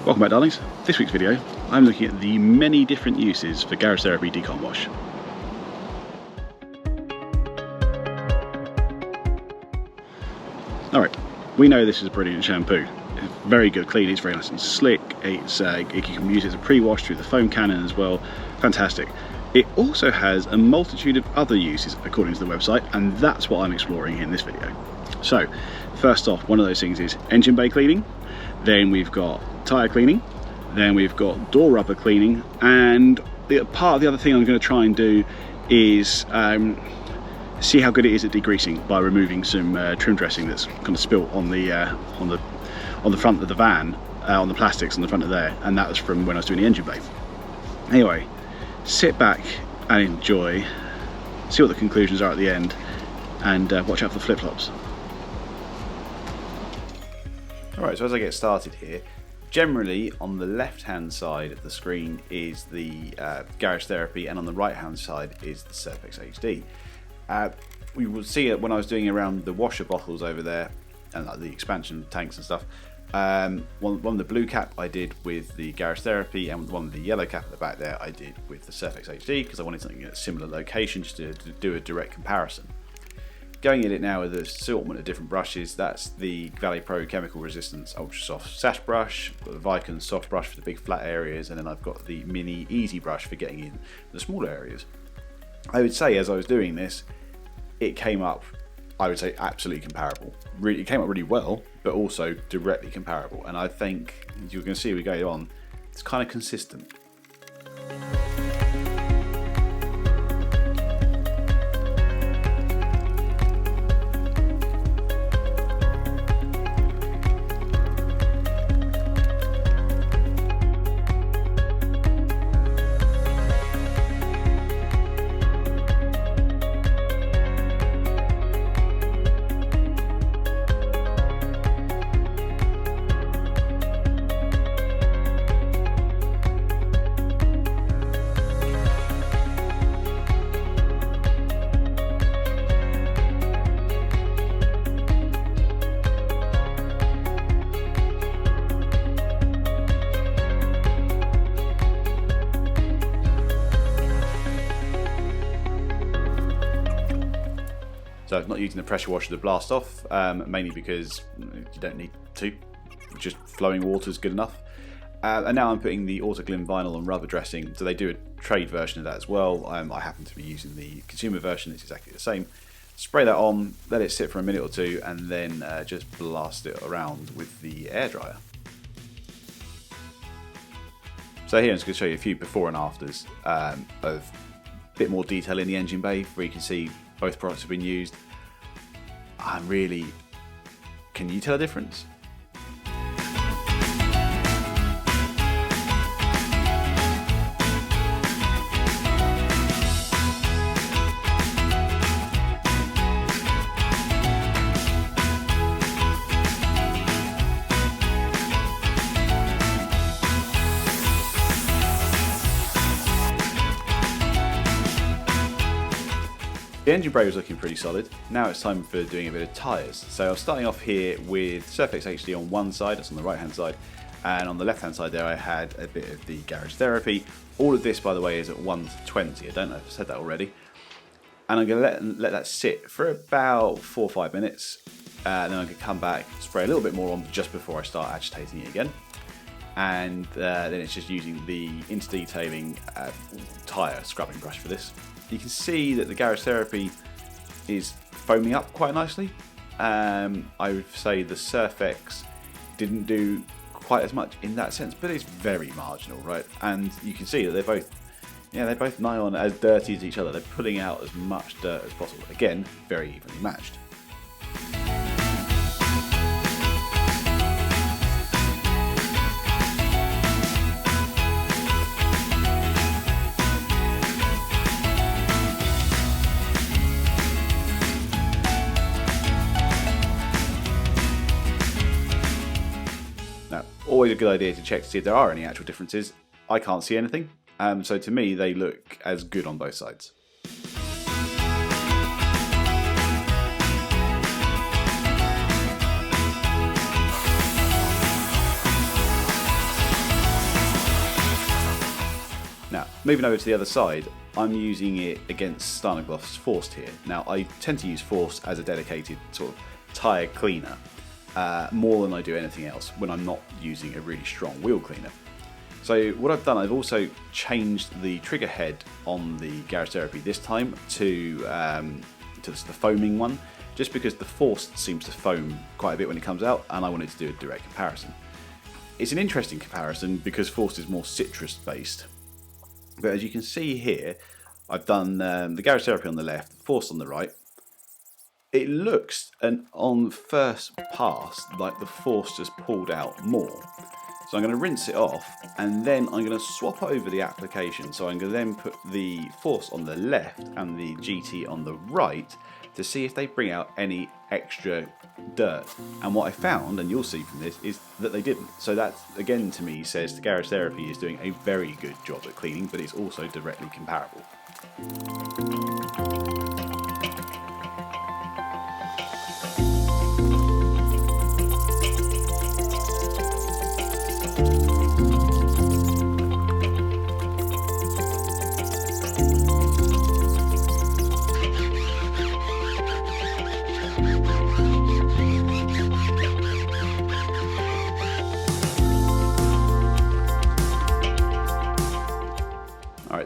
Welcome back, darlings. This week's video, I'm looking at the many different uses for Garage Therapy Decon Wash. Alright, we know this is a brilliant shampoo. It's very good clean, it's very nice and slick, you can use it as a pre-wash through the foam cannon as well. Fantastic. It also has a multitude of other uses according to the website, and that's what I'm exploring in this video. So, first off, one of those things is engine bay cleaning, then we've got tyre cleaning, then we've got door rubber cleaning, and part of the other thing I'm going to try and do is see how good it is at degreasing by removing some trim dressing that's kind of spilt on the front of the van, on the plastics on the front of there, and that was from when I was doing the engine bay. Anyway, sit back and enjoy, see what the conclusions are at the end, and watch out for the flip-flops. Alright, so as I get started here, generally on the left hand side of the screen is the Garage Therapy, and on the right hand side is the Surfex HD. We will see it when I was doing around the washer bottles over there, and like the expansion tanks and stuff. One of the blue cap I did with the Garage Therapy, and one of the yellow cap at the back there I did with the Surfex HD, because I wanted something at a similar location just to do a direct comparison. Going at it now with an assortment of different brushes, that's the Valley Pro Chemical Resistance Ultra Soft Sash Brush, got the Vicon Soft Brush for the big flat areas, and then I've got the Mini Easy Brush for getting in the smaller areas. I would say as I was doing this, it came up, I would say, absolutely comparable. It came up really well, but also directly comparable, and I think, as you're going to see as we go on, it's kind of consistent. So I'm not using the pressure washer to blast off, mainly because you don't need to, just flowing water is good enough. And now I'm putting the Autoglym vinyl and rubber dressing, so they do a trade version of that as well. I happen to be using the consumer version, it's exactly the same. Spray that on, let it sit for a minute or two, and then just blast it around with the air dryer. So here I'm just going to show you a few before and afters of a bit more detail in the engine bay, where you can see both products have been used. Can you tell a difference? The engine bay was looking pretty solid. Now it's time for doing a bit of tyres. So I'm starting off here with Surfex HD on one side, that's on the right hand side, and on the left hand side there I had a bit of the Garage Therapy. All of this, by the way, is at 120. I don't know if I said that already. And I'm going to let that sit for about 4 or 5 minutes. Then I'm going to come back, spray a little bit more on just before I start agitating it again. And then it's just using the Interdetailing tyre scrubbing brush for this. You can see that the Garage Therapy is foaming up quite nicely. I would say the Surfex didn't do quite as much in that sense, but it's very marginal, right? And you can see that they're both nigh on as dirty as each other. They're pulling out as much dirt as possible. Again, very evenly matched. Always a good idea to check to see if there are any actual differences. I can't see anything, so to me they look as good on both sides. moving over to the other side, I'm using it against Staniglof's Forced here. Now, I tend to use Forced as a dedicated sort of tyre cleaner more than I do anything else when I'm not using a really strong wheel cleaner. So what I've done, I've also changed the trigger head on the Garage Therapy this time to the foaming one, just because the Forced seems to foam quite a bit when it comes out, and I wanted to do a direct comparison. It's an interesting comparison because Forced is more citrus based. But as you can see here, I've done the Garage Therapy on the left, Forced on the right. It looks, and on first pass, like the Forced just pulled out more. So I'm going to rinse it off, and then I'm going to swap over the application. So I'm going to then put the Forced on the left and the GT on the right to see if they bring out any extra dirt. And what I found, and you'll see from this, is that they didn't. So that, again, to me says the Garage Therapy is doing a very good job at cleaning, but it's also directly comparable.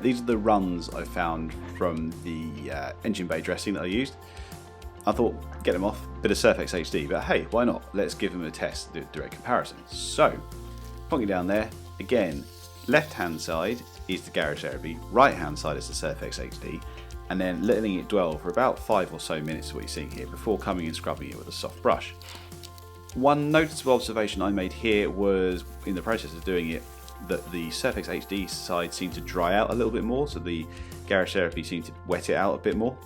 These are the runs I found from the engine bay dressing that I used. I thought, get them off, bit of Surfex HD, but hey, why not? Let's give them a test, do a direct comparison. So, plonking down there, again, left hand side is the Garage Therapy, right hand side is the Surfex HD, and then letting it dwell for about 5 or so minutes, what you're seeing here, before coming and scrubbing it with a soft brush. One noticeable observation I made here was, in the process of doing it, that the Surfex HD side seemed to dry out a little bit more, so the Garage Therapy seemed to wet it out a bit more.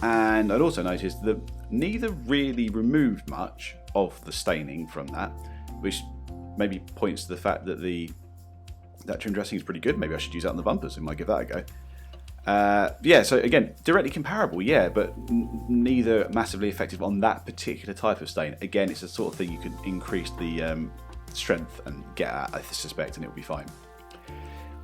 And I'd also noticed that neither really removed much of the staining from that, which maybe points to the fact that that trim dressing is pretty good. Maybe I should use that on the bumpers and might give that a go. Yeah, so again, directly comparable, yeah, but neither massively effective on that particular type of stain. Again, it's the sort of thing you could increase the strength and get at, I suspect, and it'll be fine.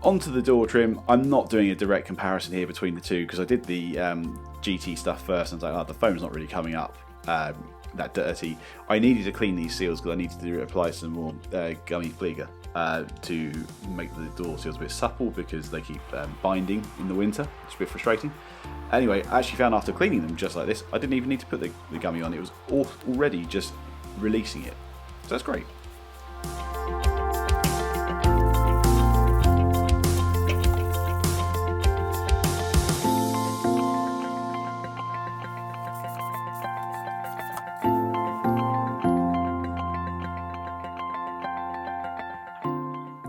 Onto the door trim. I'm not doing a direct comparison here between the two because I did the GT stuff first and I was like, oh, the foam's not really coming up that dirty. I needed to clean these seals because I needed to apply some more gummy Flieger to make the door seals a bit supple because they keep binding in the winter. It's a bit frustrating. Anyway, I actually found after cleaning them just like this, I didn't even need to put the gummy on. It was already just releasing it. So that's great.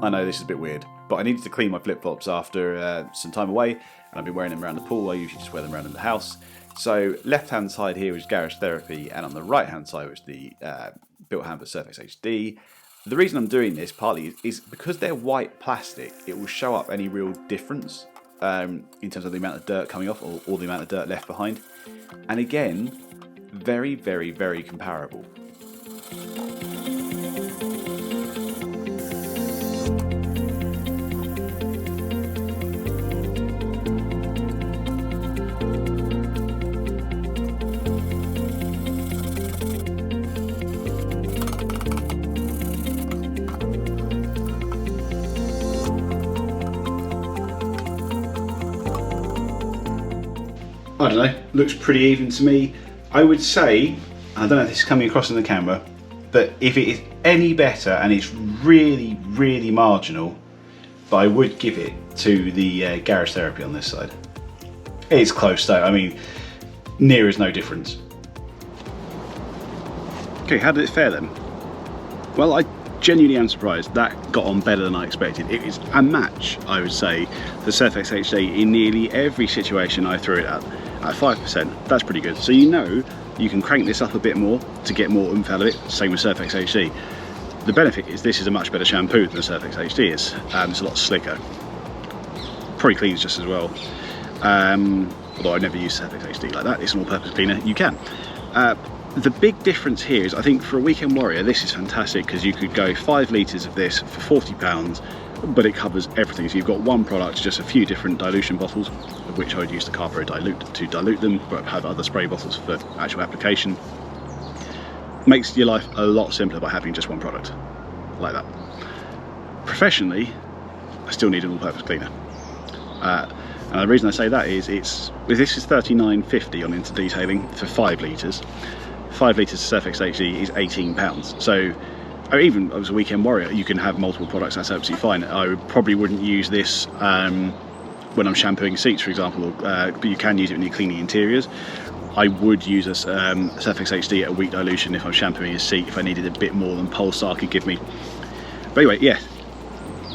I know this is a bit weird, but I needed to clean my flip-flops after some time away, and I've been wearing them around the pool. I usually just wear them around in the house. So left-hand side here was Garage Therapy, and on the right-hand side was the Bilt Hamber Surfex HD. The reason I'm doing this partly is because they're white plastic, it will show up any real difference in terms of the amount of dirt coming off or the amount of dirt left behind. And again, very, very, very comparable. I don't know, looks pretty even to me. I would say, I don't know if this is coming across in the camera, but if it is any better, and it's really, really marginal, but I would give it to the Garage Therapy on this side. It's close though, I mean, near as no difference. Okay, how did it fare then? Well, I genuinely am surprised that got on better than I expected. It is a match, I would say, the Surfex HD in nearly every situation I threw it at 5%. That's pretty good. So you know you can crank this up a bit more to get more oomph out of it, same with Surfex HD. The benefit is this is a much better shampoo than the Surfex HD is. It's a lot slicker. Probably cleans just as well. Although I never use Surfex HD like that, it's an all-purpose cleaner, you can. The big difference here is, I think for a weekend warrior, this is fantastic because you could go 5 litres of this for £40 but it covers everything. So you've got one product, just a few different dilution bottles, of which I would use the Carpro Dilute to dilute them, but have other spray bottles for actual application. Makes your life a lot simpler by having just one product like that. Professionally, I still need an all-purpose cleaner. And the reason I say that is this is $39.50 on Into Detailing for 5 litres. 5 litres of Surfex HD is £18. So, or even as a weekend warrior, you can have multiple products, that's absolutely fine. I probably wouldn't use this when I'm shampooing seats, for example, but you can use it when you're cleaning interiors. I would use a Surfex HD at a weak dilution if I'm shampooing a seat, if I needed a bit more than Pulsar could give me. But anyway, yeah,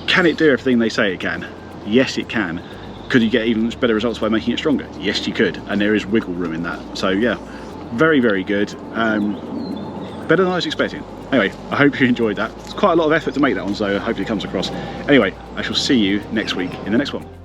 can it do everything they say it can? Yes, it can. Could you get even better results by making it stronger? Yes, you could, and there is wiggle room in that. So yeah, very, very good. Better than I was expecting. Anyway, I hope you enjoyed that. It's quite a lot of effort to make that one, so I hope it comes across. Anyway, I shall see you next week in the next one.